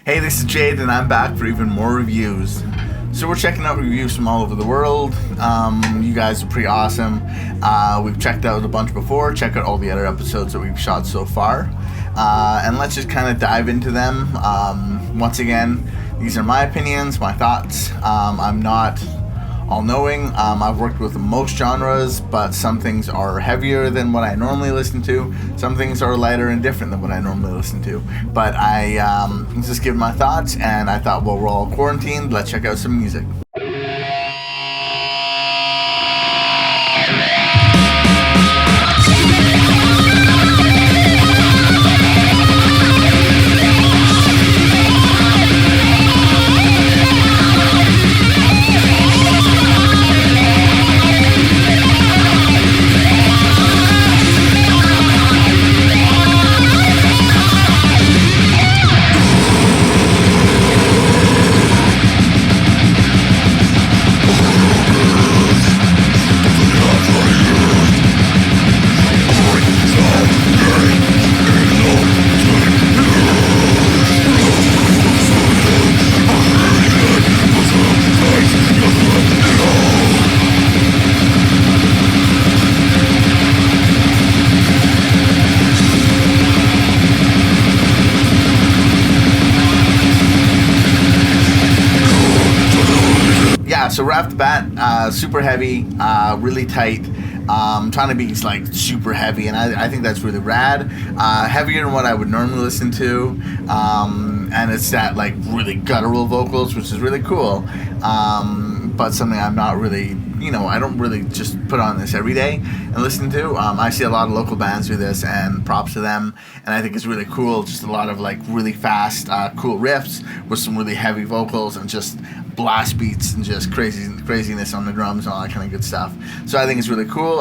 Hey, this is Jade, and I'm back for even more reviews. So we're checking out reviews from all over the world. You guys are pretty awesome. We've checked out a bunch before. Check out all the other episodes that we've shot so far. And let's just kind of dive into them. Once again, these are my opinions, my thoughts. I'm not all-knowing. I've worked with most genres, but some things are heavier than what I normally listen to. Some things are lighter and different than what I normally listen to. But I just give my thoughts, and I thought, well, we're all quarantined. Let's check out some music. So right off the bat, super heavy, really tight. Trying to be like super heavy, and I think that's really rad. Heavier than what I would normally listen to, and it's that like really guttural vocals, which is really cool. But something I'm not really, I don't really just put on this every day and listen to. I see a lot of local bands do this, and props to them. And I think it's really cool. Just a lot of like really fast, cool riffs with some really heavy vocals and just blast beats and just craziness on the drums and all that kind of good stuff. So I think it's really cool.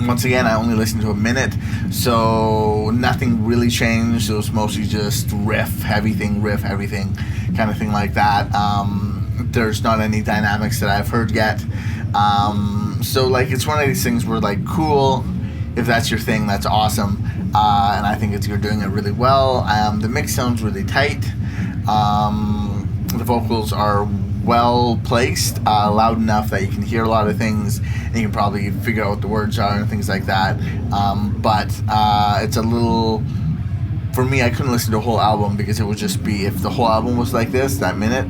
Once again, I only listened to a minute, so nothing really changed. It was mostly just riff, everything, kind of thing like that. There's not any dynamics that I've heard yet. So like it's one of these things where like cool, if that's your thing, that's awesome. And I think you're doing it really well. The mix sounds really tight. The vocals are well placed, loud enough that you can hear a lot of things, and you can probably figure out what the words are and things like that. But it's a little, for me, I couldn't listen to a whole album because it would just be, if the whole album was like this, that minute,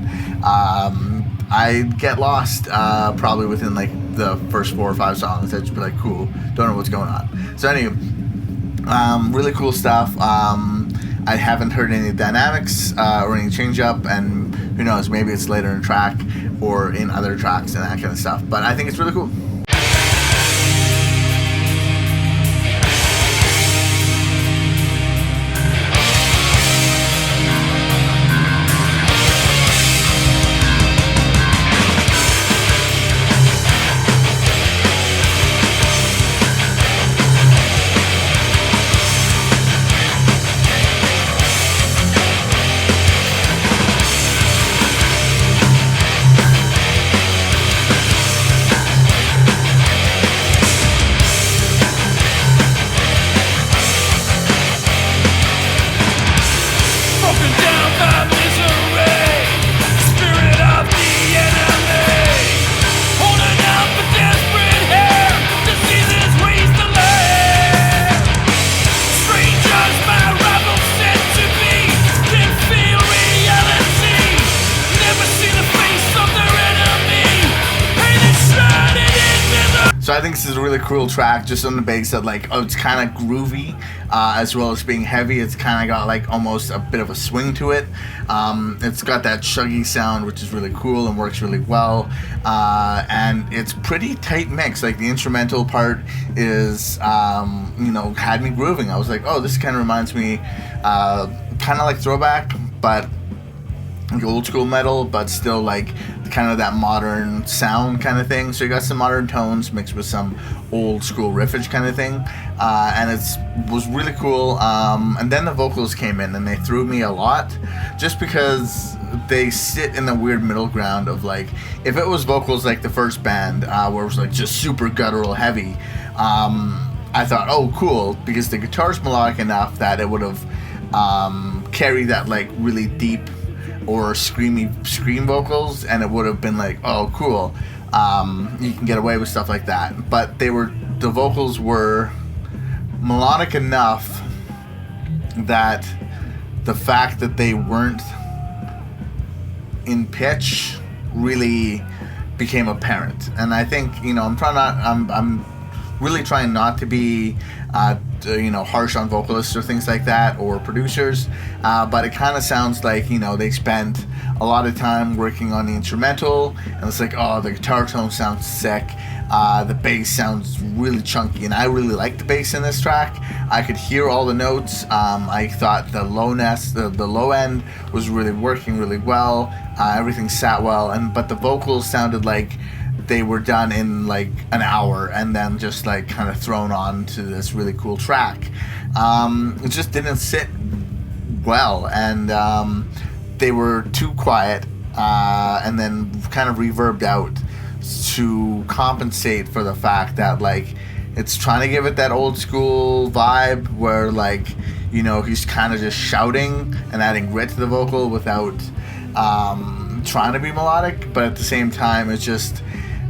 I'd get lost probably within like the first 4 or 5 songs. I'd just be like, cool, don't know what's going on. So anyway, really cool stuff. I haven't heard any dynamics or any change up, and who knows, maybe it's later in a track or in other tracks and that kind of stuff. But I think it's really cool. So I think this is a really cool track, just on the bass that like, it's kind of groovy, as well as being heavy. It's kind of got like almost a bit of a swing to it. It's got that chuggy sound, which is really cool and works really well. And it's pretty tight mix. Like the instrumental part is, had me grooving. I was like, oh, this kind of reminds me, kind of like Throwback, but like old school metal, but still like kind of that modern sound kind of thing. So you got some modern tones mixed with some old school riffage kind of thing, and it was really cool. And then the vocals came in and they threw me a lot, just because they sit in the weird middle ground of like, if it was vocals like the first band, where it was like just super guttural heavy, I thought, oh cool, because the guitar's melodic enough that it would have carry that like really deep or scream vocals, and it would have been like, oh cool, you can get away with stuff like that. But the vocals were melodic enough that the fact that they weren't in pitch really became apparent. And I think, I'm really trying not to be harsh on vocalists or things like that, or producers, but it kind of sounds like they spent a lot of time working on the instrumental, and it's like, oh, the guitar tone sounds sick, the bass sounds really chunky, and I really like the bass in this track. I could hear all the notes. I thought the the low end was really working really well. Everything sat well, but the vocals sounded like they were done in like an hour and then just like kind of thrown on to this really cool track. It just didn't sit well, and they were too quiet, and then kind of reverbed out to compensate for the fact that like it's trying to give it that old school vibe where like he's kind of just shouting and adding grit to the vocal without trying to be melodic, but at the same time it's just,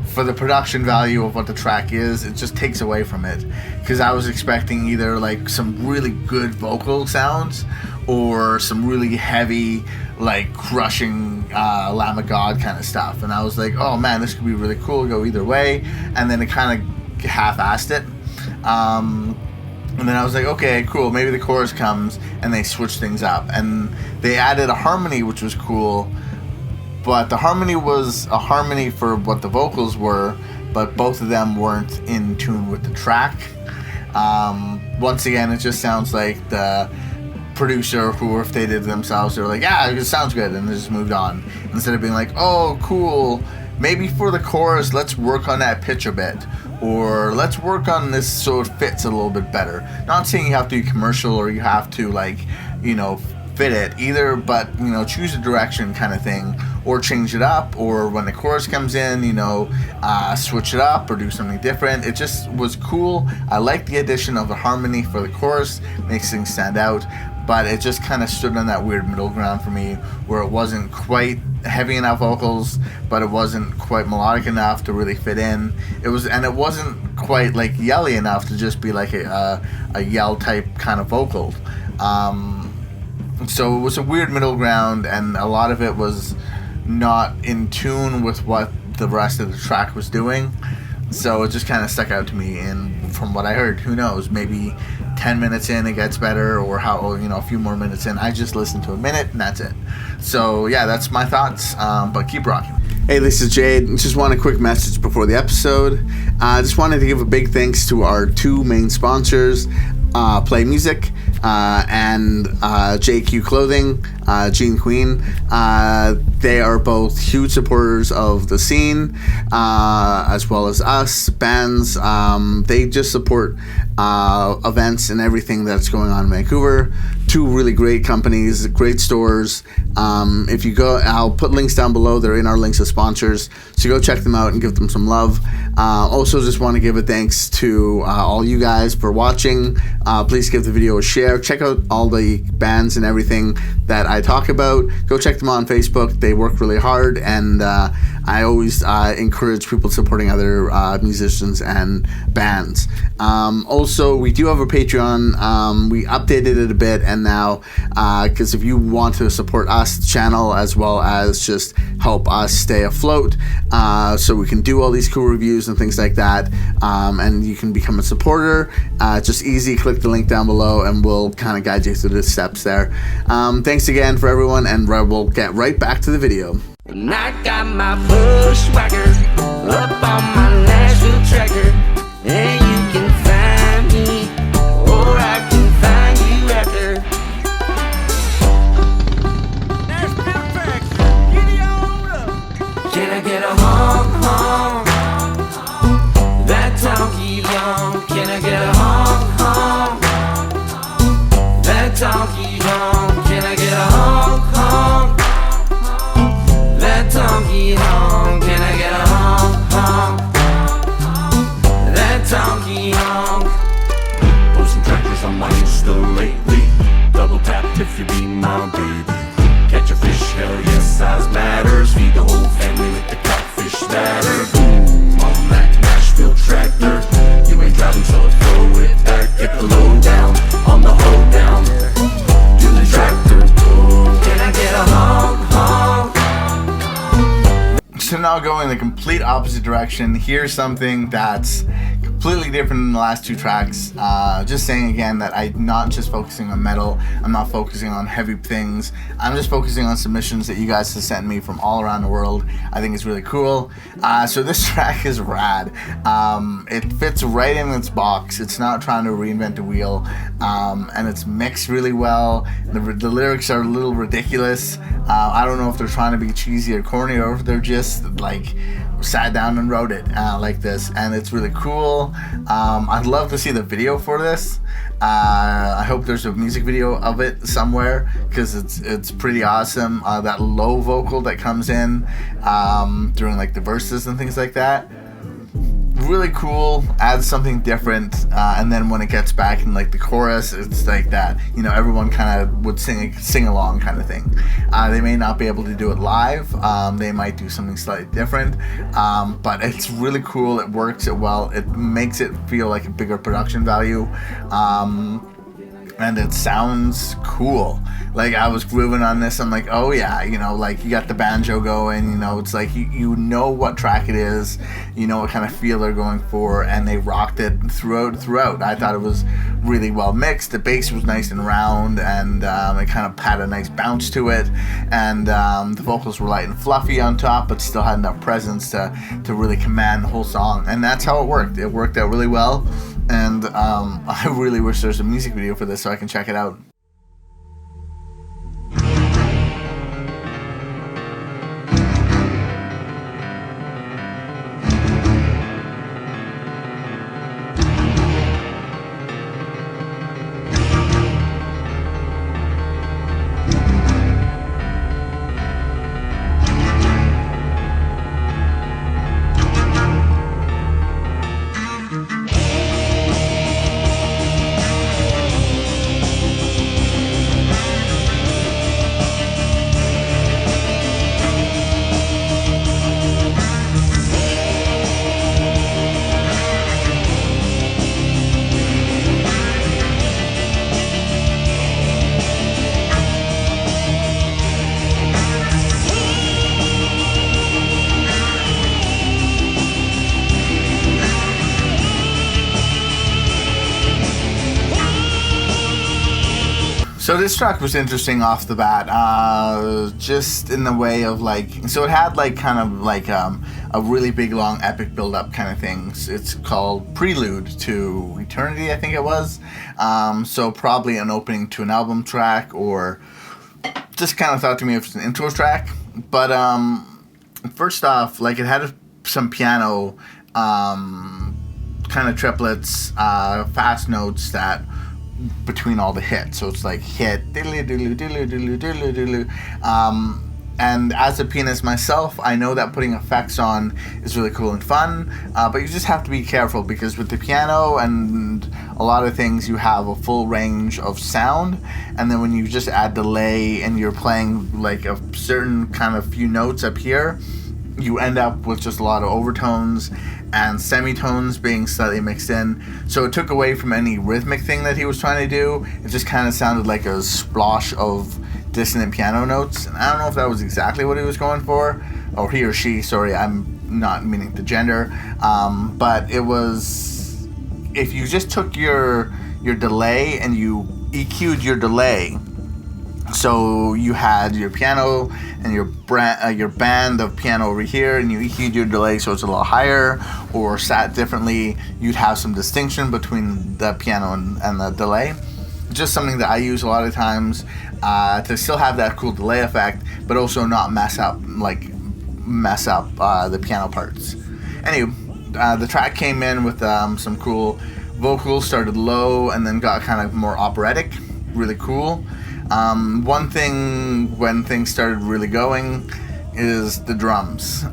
for the production value of what the track is, it just takes away from it. Because I was expecting either like some really good vocal sounds or some really heavy, like crushing Lamb of God kind of stuff. And I was like, oh man, this could be really cool, go either way. And then it kind of half-assed it. And then I was like, okay, cool, maybe the chorus comes and they switch things up. And they added a harmony, which was cool. But the harmony was a harmony for what the vocals were, but both of them weren't in tune with the track. Once again, it just sounds like the producer, who, if they did it themselves, they were like, yeah, it sounds good, and they just moved on. Instead of being like, oh, cool, maybe for the chorus, let's work on that pitch a bit, or let's work on this so it fits a little bit better. Not saying you have to be commercial or you have to, like, fit it either, but choose a direction kind of thing, or change it up, or when the chorus comes in, switch it up or do something different. It just was cool. I like the addition of the harmony for the chorus, makes things stand out, but it just kind of stood on that weird middle ground for me, where it wasn't quite heavy enough vocals, but it wasn't quite melodic enough to really fit in. It wasn't quite like yelly enough to just be like a yell type kind of vocal. So it was a weird middle ground, and a lot of it was not in tune with what the rest of the track was doing. So it just kind of stuck out to me, and from what I heard, who knows, maybe 10 minutes in it gets better, or a few more minutes in. I just listened to a minute and that's it. So yeah, that's my thoughts, but keep rocking. Hey, this is Jade. Just want a quick message before the episode. I just wanted to give a big thanks to our two main sponsors, Play Music and JQ Clothing, Gene Queen. They are both huge supporters of the scene, as well as us, bands. They just support events and everything that's going on in Vancouver. Two really great companies, great stores. If you go, I'll put links down below. They're in our links of sponsors, so go check them out and give them some love. Also, just want to give a thanks to all you guys for watching. Please give the video a share. Check out all the bands and everything that I talk about. Go check them out on Facebook. They work really hard, and I always encourage people supporting other musicians and bands. Also, we do have a Patreon. We updated it a bit, and now, because if you want to support us, the channel, as well as just help us stay afloat, so we can do all these cool reviews and things like that, and you can become a supporter, just easy, click the link down below, and we'll kind of guide you through the steps there. Thanks again for everyone, and we'll get right back to the video. And I got my bushwhacker up on my Nashville tracker, and you can find me, or I can find you after. Nashville tracker, giddy on up. Can I get a honk honk? That donkey honk. Can I get a honk honk? That donkey honk. Can I get a honk honk? That donkey honk. Can I get a honk honk? That donkey honk. now going the complete opposite direction. Here's something that's completely different than the last two tracks. Just saying again that I'm not just focusing on metal. I'm not focusing on heavy things. I'm just focusing on submissions that you guys have sent me from all around the world. I think it's really cool. So this track is rad. It fits right in its box. It's not trying to reinvent the wheel. And it's mixed really well. The lyrics are a little ridiculous. I don't know if they're trying to be cheesy or corny, or if they're just like sat down and wrote it like this, and it's really cool. I'd love to see the video for this. I hope there's a music video of it somewhere, because it's pretty awesome. That low vocal that comes in during like the verses and things like that, really cool, adds something different. And then when it gets back in like the chorus, it's like that, you know, everyone kind of would sing along kind of thing. They may not be able to do it live. They might do something slightly different, but it's really cool. It works it well. It makes it feel like a bigger production value. And it sounds cool. Like, I was grooving on this, I'm like, oh yeah, you know, like you got the banjo going, you know, it's like you know what track it is, you know what kind of feel they're going for, and they rocked it throughout. I thought it was really well mixed. The bass was nice and round, and it kind of had a nice bounce to it, and the vocals were light and fluffy on top, but still had enough presence to really command the whole song, and that's how it worked. It worked out really well. And I really wish there's a music video for this so I can check it out. So this track was interesting off the bat, just in the way of like, so it had like kind of like a really big long epic build-up kind of thing. It's called Prelude to Eternity, I think it was. So probably an opening to an album track, or just kind of thought to me it was an intro track. But first off, like, it had some piano kind of triplets, fast notes that between all the hits, so it's like hit diddly diddly diddly diddly diddly diddly. And as a pianist myself, I know that putting effects on is really cool and fun, but you just have to be careful, because with the piano and a lot of things, you have a full range of sound, and then when you just add delay and you're playing like a certain kind of few notes up here, you end up with just a lot of overtones and semitones being slightly mixed in. So it took away from any rhythmic thing that he was trying to do. It just kind of sounded like a splosh of dissonant piano notes. And I don't know if that was exactly what he was going for, or he or she, sorry, I'm not meaning the gender. But it was, if you just took your delay and you EQ'd your delay, so you had your piano and your band of piano over here, and you EQ'd your delay so it's a little higher or sat differently, you'd have some distinction between the piano and the delay. Just something that I use a lot of times to still have that cool delay effect, but also not mess up the piano parts. Anyway, the track came in with some cool vocals, started low and then got kind of more operatic, really cool. One thing when things started really going is the drums.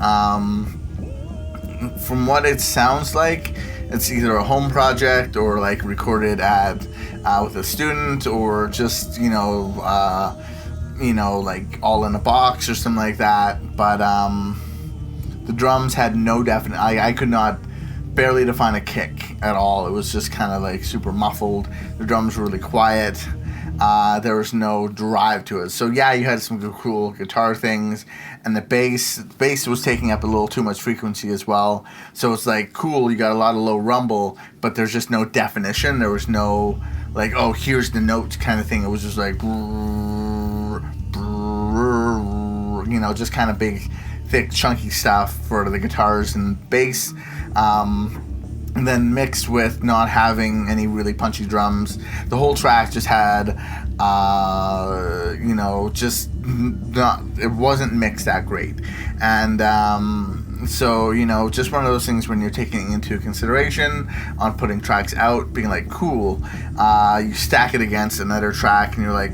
From what it sounds like, it's either a home project or like recorded with a student, or just like all in a box or something like that. But the drums had no definite. I could not barely define a kick at all. It was just kind of like super muffled. The drums were really quiet. there was no drive to it. So yeah, you had some cool guitar things, and the bass was taking up a little too much frequency as well. So it's like, cool, you got a lot of low rumble, but there's just no definition. There was no like, oh, here's the notes kind of thing. It was just like, you know, just kind of big, thick, chunky stuff for the guitars and bass. And then mixed with not having any really punchy drums. The whole track just had, you know, just not, it wasn't mixed that great. And so, you know, just one of those things when you're taking into consideration on putting tracks out, being like, cool, you stack it against another track and you're like,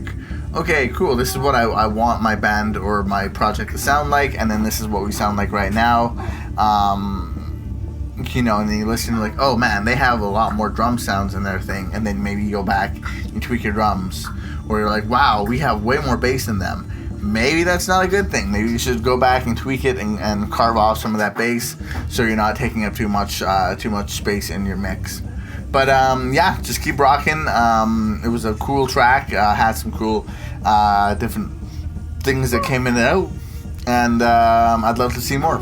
okay, cool, this is what I want my band or my project to sound like, and then this is what we sound like right now. You know, and then you listen to like, oh man, they have a lot more drum sounds in their thing, and then maybe you go back and tweak your drums, or you're like, wow, we have way more bass than them. Maybe that's not a good thing. Maybe you should go back and tweak it and carve off some of that bass so you're not taking up too much space in your mix. But yeah, just keep rocking. It was a cool track, had some cool different things that came in and out, and I'd love to see more.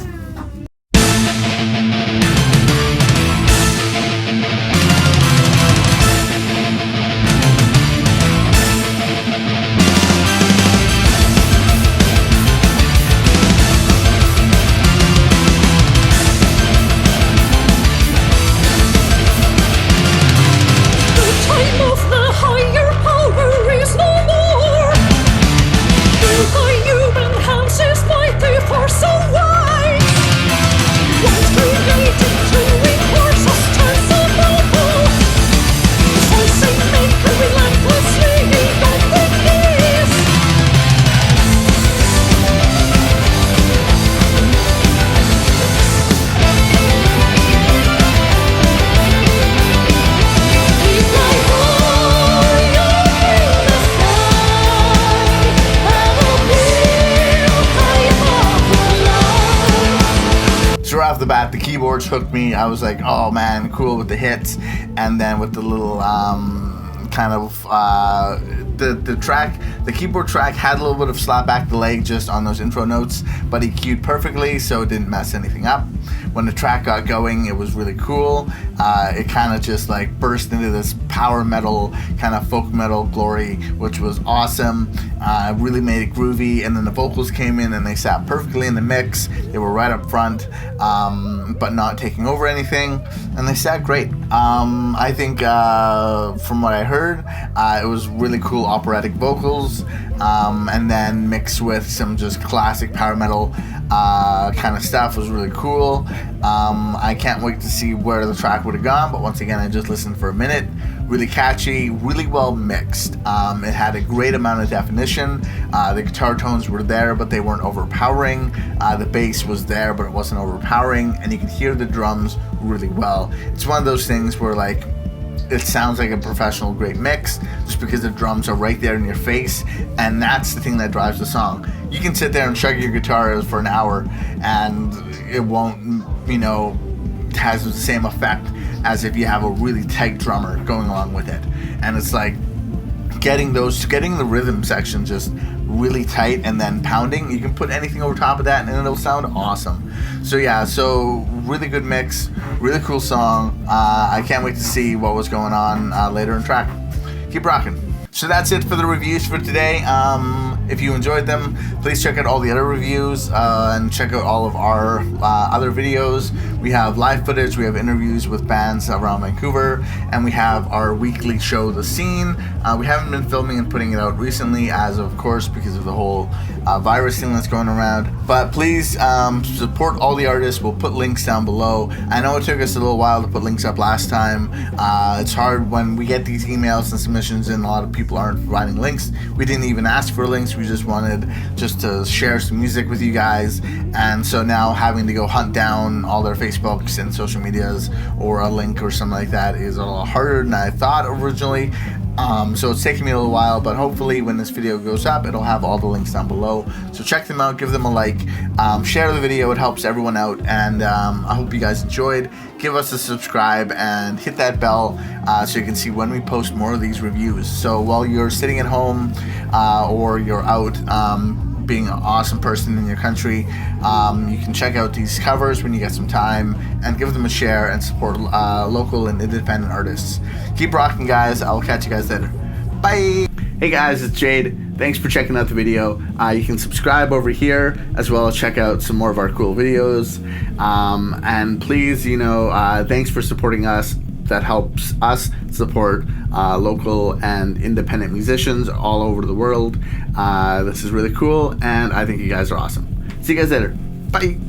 Off the bat, the keyboards hooked me. I was like, oh man, cool with the hits, and then with the little kind of the track, the keyboard track had a little bit of slap back delay just on those intro notes, but he cued perfectly, so it didn't mess anything up. When the track got going, it was really cool. It kind of just like burst into this power metal, kind of folk metal glory, which was awesome. Really made it groovy, and then the vocals came in and they sat perfectly in the mix. They were right up front, but not taking over anything, and they sat great. I think from what I heard, it was really cool operatic vocals, and then mixed with some just classic power metal kind of stuff was really cool. I can't wait to see where the track would have gone, but once again, I just listened for a minute. Really catchy, really well mixed. It had a great amount of definition. The guitar tones were there, but they weren't overpowering. The bass was there, but it wasn't overpowering, and you could hear the drums really well. It's one of those things where like, it sounds like a professional great mix just because the drums are right there in your face, and that's the thing that drives the song. You can sit there and chug your guitar for an hour and it won't, you know, has the same effect as if you have a really tight drummer going along with it. And it's like getting the rhythm section just really tight and then pounding. You can put anything over top of that and it'll sound awesome. So yeah, so really good mix, really cool song. I can't wait to see what was going on later in track. Keep rocking. So that's it for the reviews for today. If you enjoyed them, please check out all the other reviews and check out all of our other videos. We have live footage, we have interviews with bands around Vancouver, and we have our weekly show, The Scene. We haven't been filming and putting it out recently, as of course, because of the whole virus thing that's going around. But please support all the artists. We'll put links down below. I know it took us a little while to put links up last time. It's hard when we get these emails and submissions and a lot of people aren't providing links. We didn't even ask for links. We just wanted just to share some music with you guys. And so now having to go hunt down all their Facebooks and social medias or a link or something like that is a little harder than I thought originally. So it's taking me a little while, but hopefully when this video goes up, it'll have all the links down below. So check them out, give them a like, share the video, it helps everyone out, and I hope you guys enjoyed. Give us a subscribe and hit that bell so you can see when we post more of these reviews. So while you're sitting at home or you're out being an awesome person in your country, you can check out these covers when you get some time and give them a share and support local and independent artists. Keep rocking, guys. I'll catch you guys later. Bye. Hey guys, it's Jade. Thanks for checking out the video. You can subscribe over here as well as check out some more of our cool videos. And please, thanks for supporting us. That helps us support local and independent musicians all over the world. This is really cool, and I think you guys are awesome. See you guys later. Bye.